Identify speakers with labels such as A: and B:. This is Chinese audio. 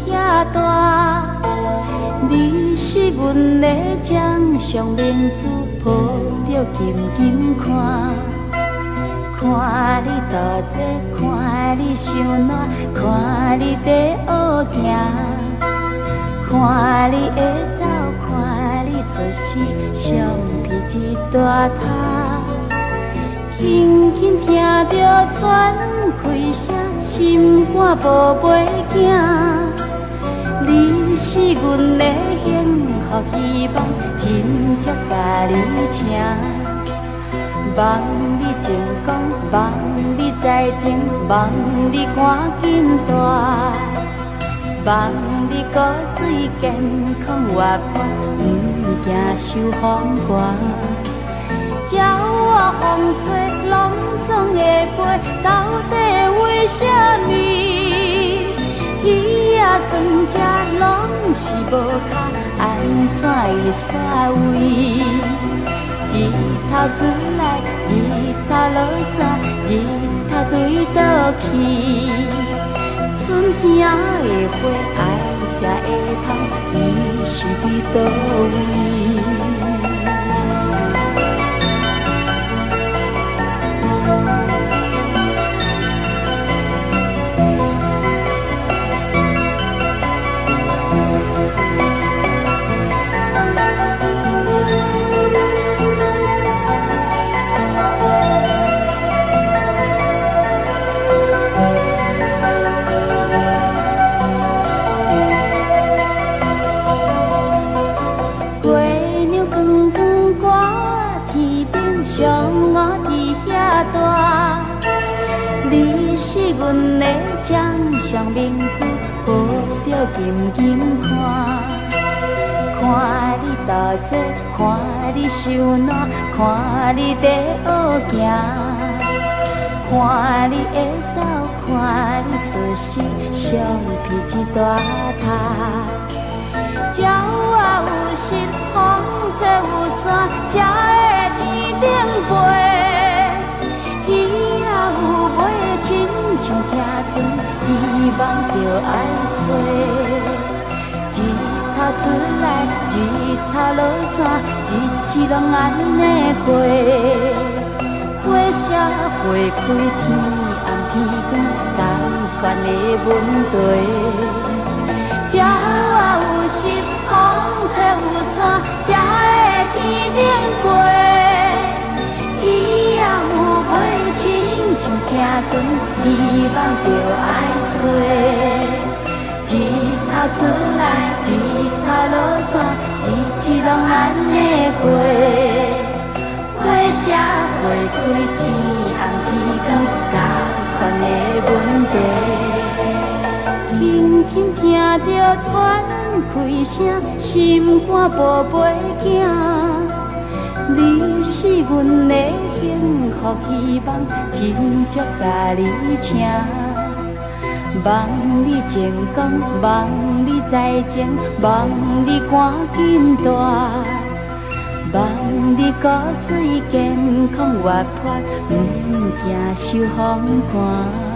A: 遐大。你是阮的掌上明珠，抱着紧紧看。看你多济，看你伤烂，看你在学行，看你会走，看你出世，橡皮一大塔。轻轻听着喘气声，心肝宝贝囝。你是阮的幸福希望，真正甲你请。望你成功，望你财前，望你赶紧大，望你骨髓健康活泼，毋惊受风寒。鸟仔风吹，拢总会飞，到底为什么？鱼仔船只拢是无脚，安怎会煞位？日头出来，日头落山，日头对倒去。春天的花爱食会芳，伊是伫倒位？上我伫遐大，你是阮的掌上明珠，抱着紧紧看。看你多济，看你伤烂，看你在学行，看你会走，看你出世，橡皮一大塔。鸟仔有翅，风吹有伞，才会天顶飞。鱼仔有尾，亲像行船，希望着爱找。日头出来，日头落山，日子拢安尼过。花谢花开，天暗天光，同款的问题。鸟仔有翅，风吹有伞，才会天顶飞。鱼仔有尾，亲像行船，希望着爱找。日头出来，日头落山，日子拢安尼过。花谢花开，天暗天光，同款的问题。轻轻听着喘气声，心肝宝贝囝。你是阮的幸福希望，真足甲你请。望你成功，望你财前，望你赶紧大，望你骨髓健康活泼，毋惊受风寒。